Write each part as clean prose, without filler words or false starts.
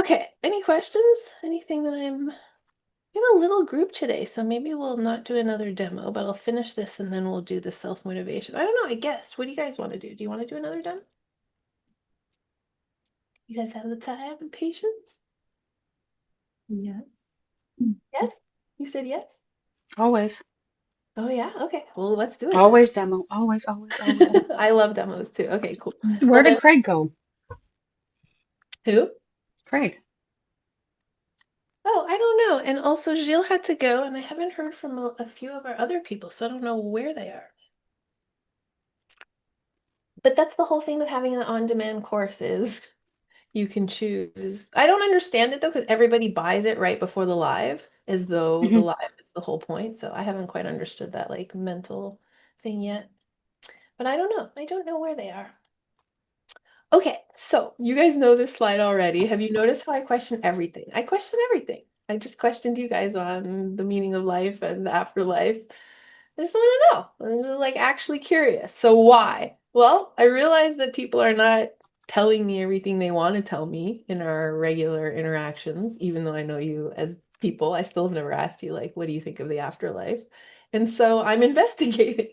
Okay, any questions? Anything that we have a little group today, so maybe we'll not do another demo, but I'll finish this and then we'll do the self-motivation. I don't know, I guess. What do you guys want to do? Do you want to do another demo? You guys have the time and patience? Yes. Yes? You said yes? Always. Oh yeah? Okay. Well, let's do it then. Always demo. Always, always, always. I love demos too. Okay, cool. Well Where did then, Craig go? who? Craig. Oh, I don't know. And also Gilles had to go, and I haven't heard from a few of our other people, so I don't know where they are. But that's the whole thing with having an on-demand course is you can choose. I don't understand it though, because everybody buys it right before the live, as though the Hmm. live is the whole point. So I haven't quite understood that like mental thing yet. But I don't know. I don't know where they are. Okay, so you guys know this slide already. Have you noticed how I question everything? I question everything. I just questioned you guys on the meaning of life and the afterlife. I just want to know. I'm just, like actually curious. So why? Well, I realize that people are not telling me everything they want to tell me in our regular interactions, even though I know you as people. I still have never asked you, like, what do you think of the afterlife? And so I'm investigating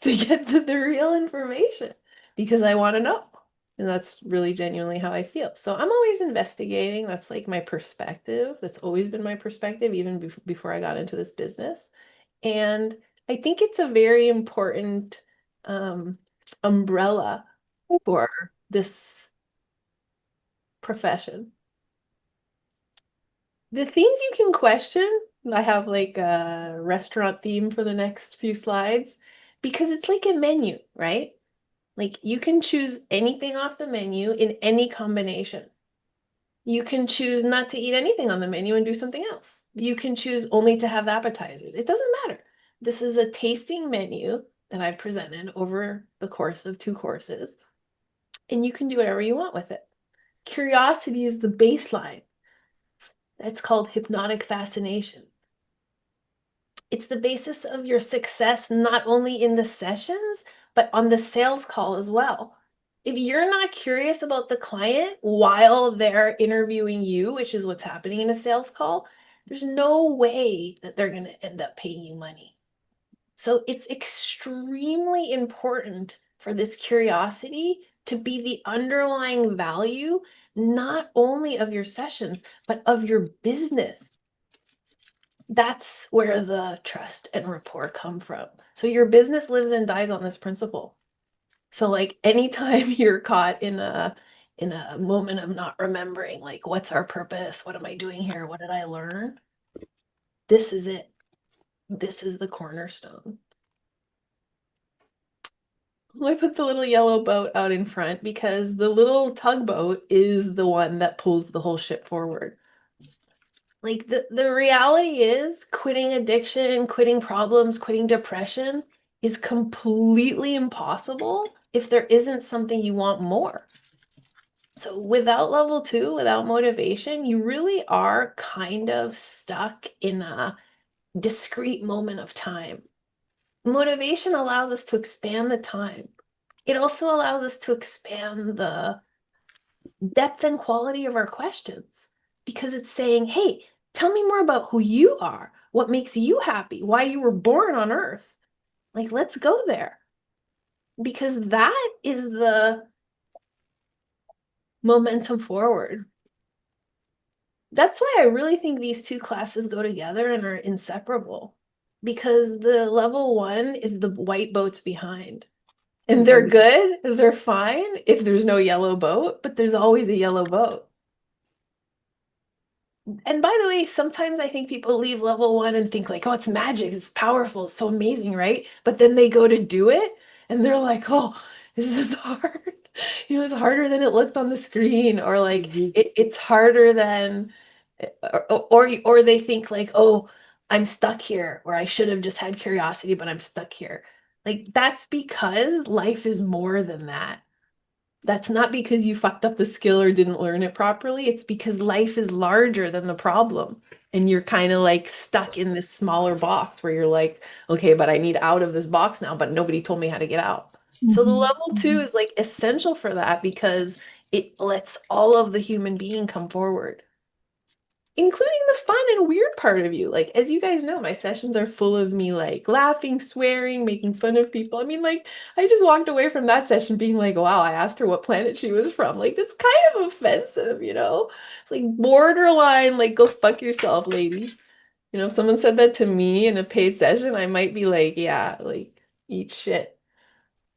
to get to the real information because I want to know. And that's really genuinely how I feel. So I'm always investigating. That's like my perspective. That's always been my perspective, even before I got into this business. And I think it's a very important umbrella for this profession. The things you can question, I have like a restaurant theme for the next few slides because it's like a menu, right? Like you can choose anything off the menu in any combination. You can choose not to eat anything on the menu and do something else. You can choose only to have appetizers. It doesn't matter. This is a tasting menu that I've presented over the course of 2 courses, and you can do whatever you want with it. Curiosity is the baseline. That's called hypnotic fascination. It's the basis of your success, not only in the sessions, but on the sales call as well. If you're not curious about the client while they're interviewing you, which is what's happening in a sales call, there's no way that they're going to end up paying you money. So it's extremely important for this curiosity to be the underlying value, not only of your sessions, but of your business. That's where the trust and rapport come from. So your business lives and dies on this principle. So like anytime you're caught in a moment of not remembering, like what's our purpose? What am I doing here? What did I learn? This is it. This is the cornerstone. I put the little yellow boat out in front because the little tugboat is the one that pulls the whole ship forward. Like the reality is quitting addiction, quitting problems, quitting depression is completely impossible if there isn't something you want more. So without level 2, without motivation, you really are kind of stuck in a discrete moment of time. Motivation allows us to expand the time. It also allows us to expand the depth and quality of our questions because it's saying, hey, tell me more about who you are, what makes you happy, why you were born on earth. Like, let's go there because that is the momentum forward. That's why I really think these two classes go together and are inseparable because the level 1 is the white boats behind. And they're Hmm. good, they're fine if there's no yellow boat, but there's always a yellow boat. And by the way, sometimes I think people leave level 1 and think like, oh, it's magic, it's powerful, it's so amazing, right? But then they go to do it and they're like, oh, this is hard. It's harder than it looked on the screen, or like Hmm. it's harder than, or they think like, oh, I'm stuck here, or I should have just had curiosity, but I'm stuck here. Like that's because life is more than that. That's not because you fucked up the skill or didn't learn it properly. It's because life is larger than the problem. And you're kind of like stuck in this smaller box where you're like, okay, but I need out of this box now, but nobody told me how to get out. So the Mhm. level 2 is like essential for that because It lets all of the human being come forward, including the fun and weird part of you. Like, as you guys know, my sessions are full of me like laughing, swearing, making fun of people. I mean, like, I just walked away from that session being like, wow, I asked her what planet she was from. Like, that's kind of offensive, you know? It's like borderline, like, go fuck yourself, lady. You know, if someone said that to me in a paid session, I might be like, yeah, like, eat shit.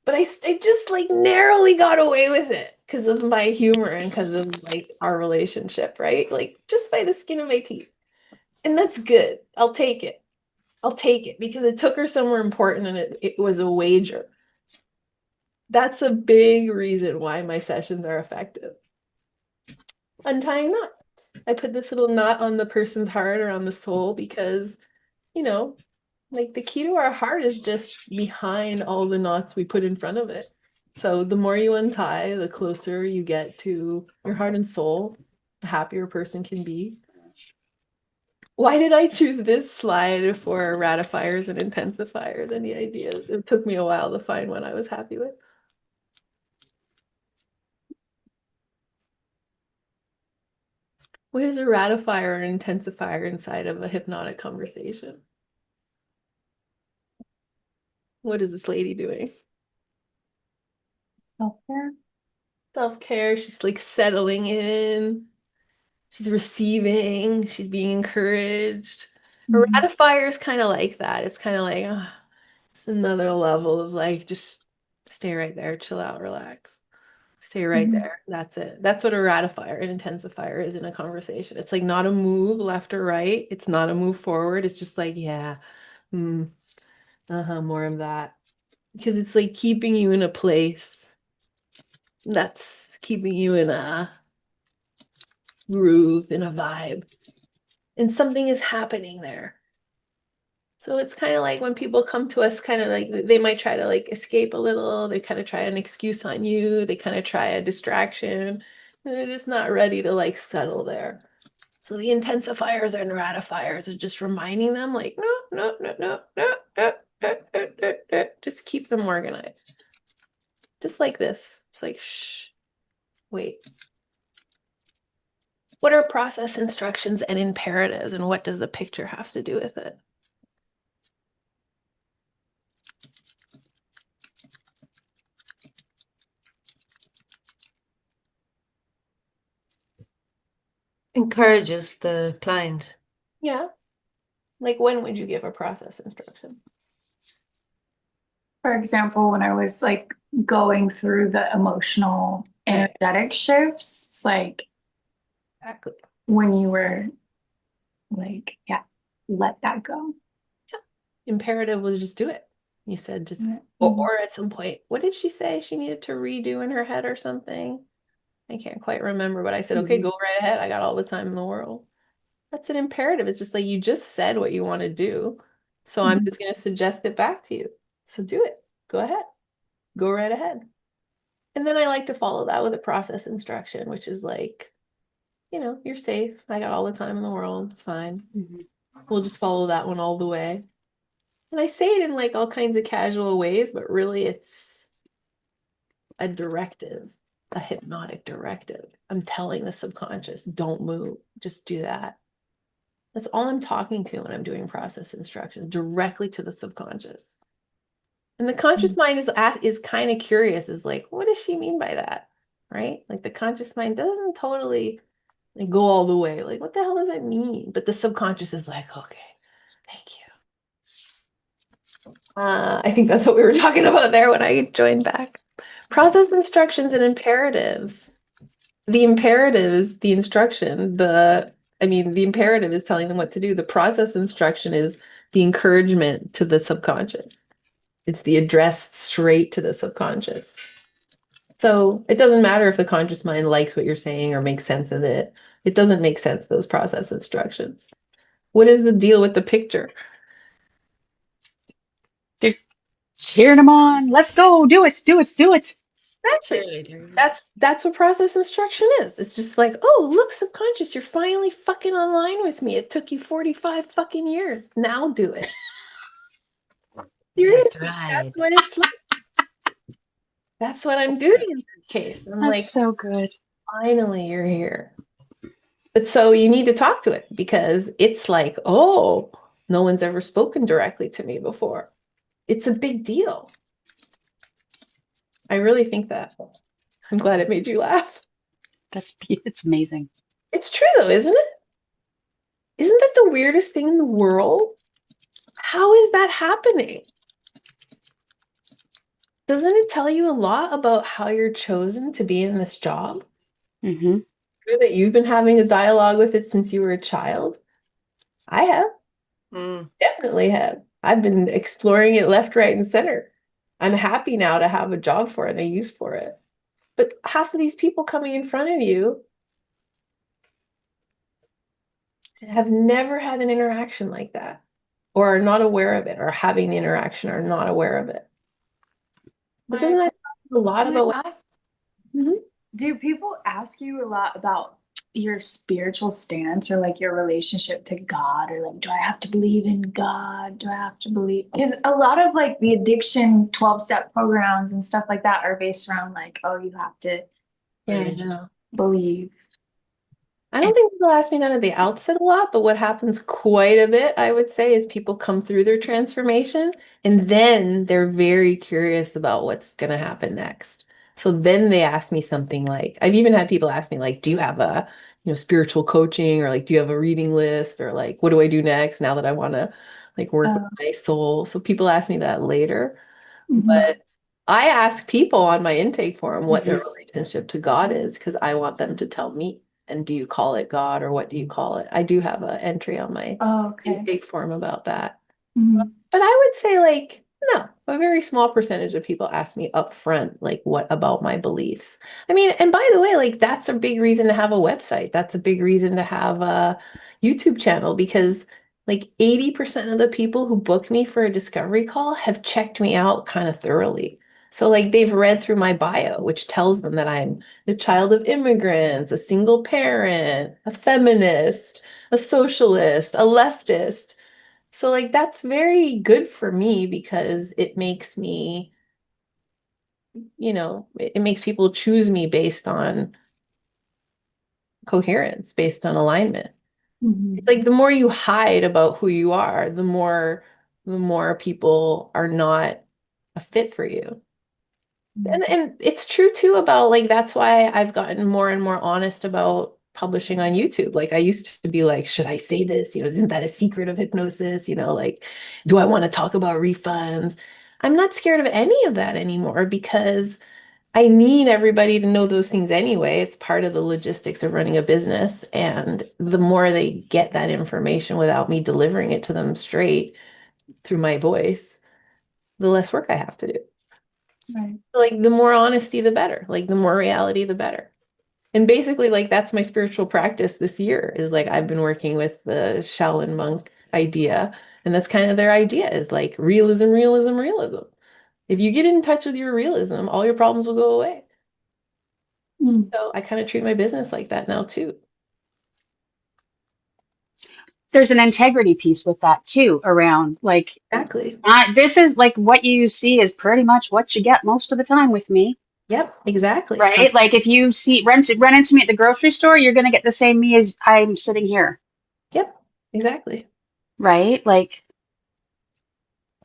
But I just like narrowly got away with it because of my humor and because of like our relationship, right? Like just by the skin of my teeth. And that's good. I'll take it. I'll take it because it took her somewhere important and it was a wager. That's a big reason why my sessions are effective. Untying knots. I put this little knot on the person's heart or on the soul because, you know, like the key to our heart is just behind all the knots we put in front of it. So the more you untie, the closer you get to your heart and soul, the happier a person can be. Why did I choose this slide for ratifiers and intensifiers? Any ideas? It took me a while to find one I was happy with. What is a ratifier or intensifier inside of a hypnotic conversation? What is this lady doing? Self-care. Self-care. She's like settling in. She's receiving. She's being encouraged. A Mhm. ratifier is kind of like that. It's kind of like, it's another level of like, just stay right there, chill out, relax. Stay right Mhm. there. That's it. That's what a ratifier, an intensifier is in a conversation. It's like not a move left or right. It's not a move forward. It's just like, yeah, more of that. Because it's like keeping you in a place that's keeping you in a groove, in a vibe. And something is happening there. So it's kind of like when people come to us, kind of like they might try to like escape a little. They kind of try an excuse on you. They kind of try a distraction. And they're just not ready to like settle there. So the intensifiers and ratifiers are just reminding them like, no, no, no, no, no, no, no, no, no, no. Just keep them organized. Just like this. It's like, shh, wait. What are process instructions and imperatives, and what does the picture have to do with it? Encourages the client. Yeah. Like when would you give a process instruction? For example, when I was like going through the emotional Right. energetic shifts, it's like Exactly. when you were like, yeah, let that go. Imperative was just do it. You said just, Mhm. or at some point, what did she say she needed to redo in her head or something? I can't quite remember, but I said, okay, go right ahead. I got all the time in the world. That's an imperative. It's just like you just said what you want to do. So I'm Mhm. just going to suggest it back to you. So do it. Go ahead. Go right ahead. And then I like to follow that with a process instruction, which is like, you're safe. I got all the time in the world. It's fine. We'll just follow that one all the way. And I say it in like all kinds of casual ways, but really it's a directive, a hypnotic directive. I'm telling the subconscious, don't move, just do that. That's all I'm talking to when I'm doing process instructions, directly to the subconscious. And the conscious mind is kind of curious, is like, what does she mean by that? Right? Like the conscious mind doesn't totally like go all the way. Like, what the hell does that mean? But the subconscious is like, okay, thank you. I think that's what we were talking about there when I joined back. Process instructions and imperatives. The imperative is the instruction. The imperative is telling them what to do. The process instruction is the encouragement to the subconscious. It's the address straight to the subconscious. So it doesn't matter if the conscious mind likes what you're saying or makes sense of it. It doesn't make sense, those process instructions. What is the deal with the picture? They're cheering them on. Let's go. Do it. Do it. Do it. Exactly. Cheerleader. That's what process instruction is. It's just like, oh, look, subconscious, you're finally fucking online with me. It took you 45 fucking years. Now do it. That's Seriously, right. that's what it's like. That's what I'm doing in this case. I'm That's like, so good. finally, you're here. But so you need to talk to it because it's like, oh, no one's ever spoken directly to me before. It's a big deal. I really think that. I'm glad it made you laugh. It's amazing. It's true though, isn't it? Isn't that the weirdest thing in the world? How is that happening? Doesn't it tell you a lot about how you're chosen to be in this job? Hmm. True that you've been having a dialogue with it since you were a child? I have. Mm. Definitely have. I've been exploring it left, right, and center. I'm happy now to have a job for it and a use for it. But half of these people coming in front of you have never had an interaction like that, or are not aware of it, or having the interaction are not aware of it. But doesn't that tell you a lot Can about I what? ask, Mhm. do people ask you a lot about your spiritual stance or like your relationship to God, or like, do I have to believe in God? Do I have to believe? Because a lot of like the addiction 12-step programs and stuff like that are based around like, oh, you have to Yeah, I know. believe. I don't think people ask me that at the outset a lot, but what happens quite a bit, I would say, is people come through their transformation and then they're very curious about what's going to happen next. So then they ask me something like, I've even had people ask me like, do you have a, spiritual coaching, or like, do you have a reading list, or like, what do I do next now that I want to like work with Uh, my soul? So people ask me that later. mhm. But I ask people on my intake form what Hmm. their relationship to God is because I want them to tell me. And do you call it God or what do you call it? I do have an entry on my Oh, okay. intake form about that. Mhm. But I would say, like, no, a very small percentage of people ask me up front, like, what about my beliefs? I mean, and by the way, like, that's a big reason to have a website. That's a big reason to have a YouTube channel because, like, 80% of the people who book me for a discovery call have checked me out kind of thoroughly. So, like, they've read through my bio, which tells them that I'm the child of immigrants, a single parent, a feminist, a socialist, a leftist. So like that's very good for me because it makes me, it makes people choose me based on coherence, based on alignment. It's Mhm. like the more you hide about who you are, the more people are not a fit for you. And it's true too about like that's why I've gotten more and more honest about publishing on YouTube. Like I used to be like, should I say this? Isn't that a secret of hypnosis? Like, do I want to talk about refunds? I'm not scared of any of that anymore because I need everybody to know those things anyway. It's part of the logistics of running a business. And the more they get that information without me delivering it to them straight through my voice, the less work I have to do. Right. Like the more honesty, the better. Like the more reality, the better. And basically, like that's my spiritual practice this year is like I've been working with the Shaolin monk idea. And that's kind of their idea is like realism, realism, realism. If you get in touch with your realism, all your problems will go away. Mm. So I kind of treat my business like that now too. There's an integrity piece with that too, around like, Exactly. this is like what you see is pretty much what you get most of the time with me, Yep, exactly. right? Like if you run into me at the grocery store, you're going to get the same me as I'm sitting here, Yep, exactly. right? Like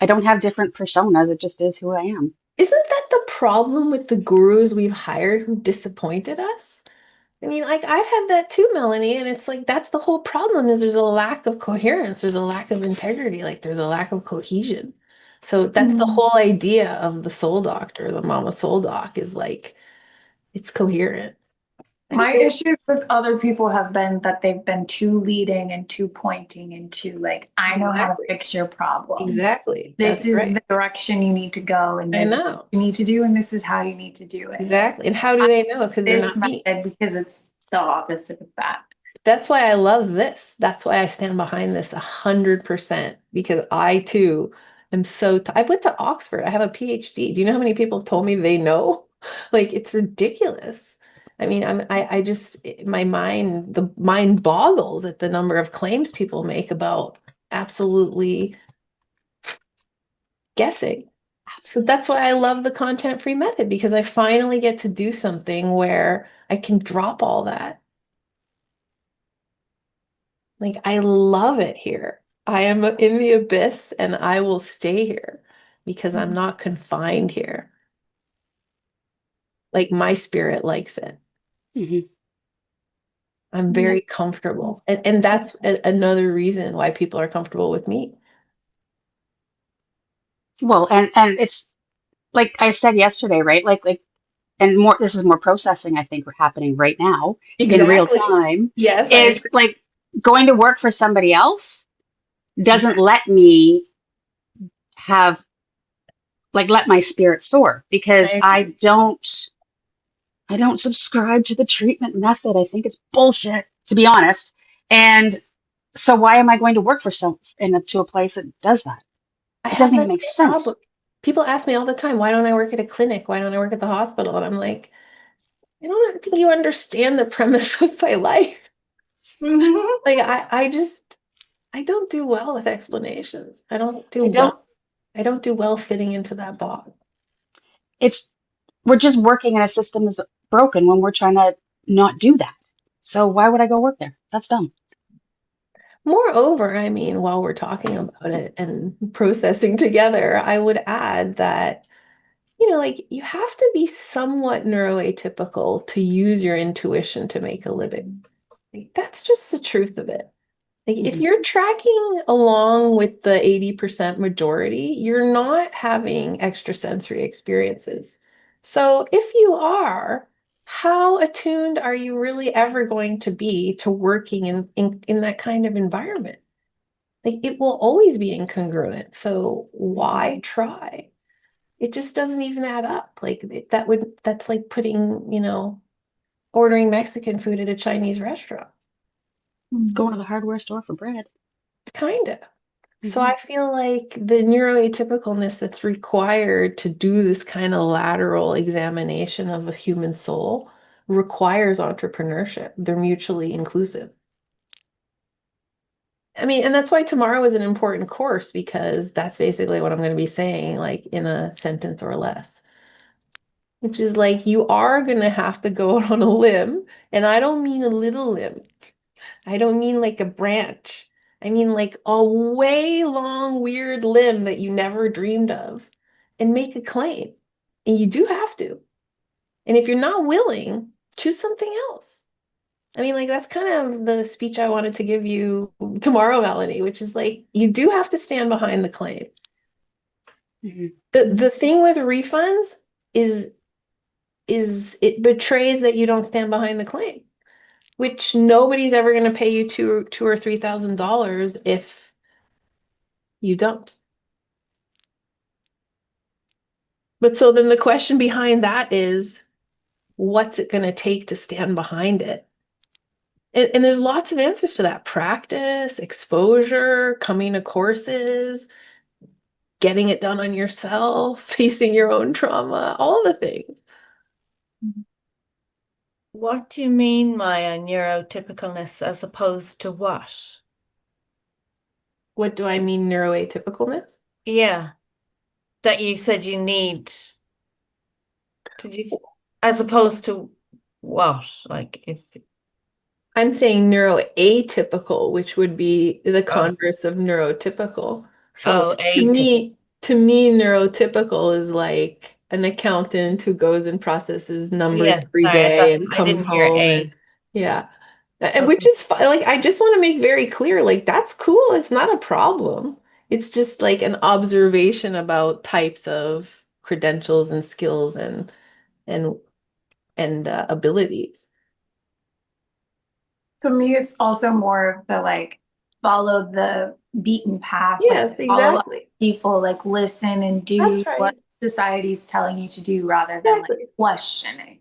I don't have different personas. It just is who I am. Isn't that the problem with the gurus we've hired who disappointed us? I mean, like I've had that too, Melanie, and it's like that's the whole problem is there's a lack of coherence, there's a lack of integrity, like there's a lack of cohesion. So that's the Mhm. whole idea of the soul doctor, the mama soul doc is like it's coherent. And My issues with other people have been that they've been too leading and too pointing and too like, I know how to exactly, fix your problem. exactly. This That's is right. the direction you need to go, and I this is what know. you need to do, and this is how you need to do it. Exactly. And how do they know? Because they're This not me. method because it's the opposite of that. That's why I love this. That's why I stand behind this 100% because I too am I went to Oxford. I have a PhD. Do you know how many people have told me they know? Like it's ridiculous. I mean, I just the mind boggles at the number of claims people make about absolutely guessing. So that's why I love the content-free method, because I finally get to do something where I can drop all that. Like, I love it here. I am in the abyss and I will stay here because I'm not confined here. Like, my spirit likes it. Mhm. I'm Yeah. very comfortable. And that's another reason why people are comfortable with me. Well, and it's like I said yesterday, right? And more, this is more processing, I think, happening right now in real Exactly. time, Yes, I is agree. like going to work for somebody else doesn't let me have, like, let my spirit soar, because I agree. I don't subscribe to the treatment method. I think it's bullshit, to be honest. And so why am I going to work for to a place that does that? I It have doesn't even that make same sense. problem. People ask me all the time, why don't I work at a clinic? Why don't I work at the hospital? And I'm like, I don't think you understand the premise of my life. Like I don't do well with explanations. I don't. I don't do well fitting into that box. It's we're just working in a system that's broken when we're trying to not do that. So why would I go work there? That's dumb. Moreover, I mean, while we're talking about it and processing together, I would add that, like you have to be somewhat neuroatypical to use your intuition to make a living. Like, that's just the truth of it. Like if Mhm. you're tracking along with the 80% majority, you're not having extrasensory experiences. So if you are, how attuned are you really ever going to be to working in that kind of environment? Like it will always be incongruent. So why try? It just doesn't even add up. Like that's like putting, ordering Mexican food at a Chinese restaurant. It's going to the hardware store for bread. Kind of. So Hmm. I feel like the neuroatypicalness that's required to do this kind of lateral examination of a human soul requires entrepreneurship. They're mutually inclusive. I mean, and that's why tomorrow is an important course because that's basically what I'm going to be saying, like in a sentence or less, which is like you are going to have to go out on a limb, and I don't mean a little limb. I don't mean like a branch. I mean like a way long, weird limb that you never dreamed of and make a claim. And you do have to. And if you're not willing, choose something else. I mean, like that's kind of the speech I wanted to give you tomorrow, Melanie, which is like you do have to stand behind the claim. Hmm. The thing with refunds is is it betrays that you don't stand behind the claim, which nobody's ever going to pay you two or $3,000 if you don't. But so then the question behind that is, what's it going to take to stand behind it? And there's lots of answers to that. Practice, exposure, coming to courses, getting it done on yourself, facing your own trauma, all the things. What do you mean, Maya, neurotypicalness as opposed to what? What do I mean neuroatypicalness? Yeah, that you said you need. Did you, as opposed to what? Like if, I'm saying neuroatypical, which would be the oh, converse of neurotypical. So oh, atypical. to me, neurotypical is like an accountant who goes and processes numbers Yeah, every sorry, day and I comes didn't hear home and a. yeah. And which Okay. is fine. Like I just want to make very clear, like that's cool. It's not a problem. It's just like an observation about types of credentials and skills and and abilities. To me, it's also more of the like follow the beaten path, like Yes, follow exactly. people, like listen and That's do what right. society's telling you to do rather than like Exactly. questioning.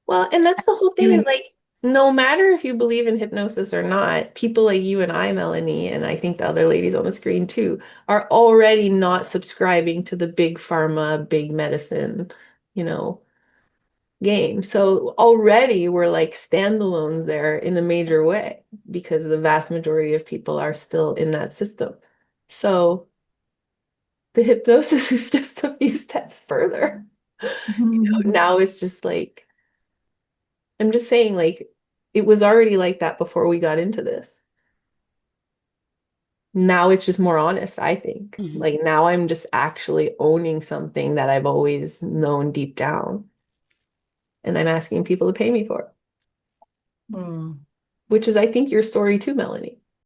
Well, and that's the whole thing is Doing like, no matter if you believe in hypnosis or not, people like you and I, Melanie, and I think the other ladies on the screen too, are already not subscribing to the big pharma, big medicine, you know, game. So already we're like standalones there in a major way because the vast majority of people are still in that system. So the hypnosis is just a few steps further. Now it's just like, I'm just saying, like, it was already like that before we got into this. Now it's just more honest, I think. Mhm. Like now I'm just actually owning something that I've always known deep down. And I'm asking people to pay me for it, Mm. which is, I think, your story too, Melanie.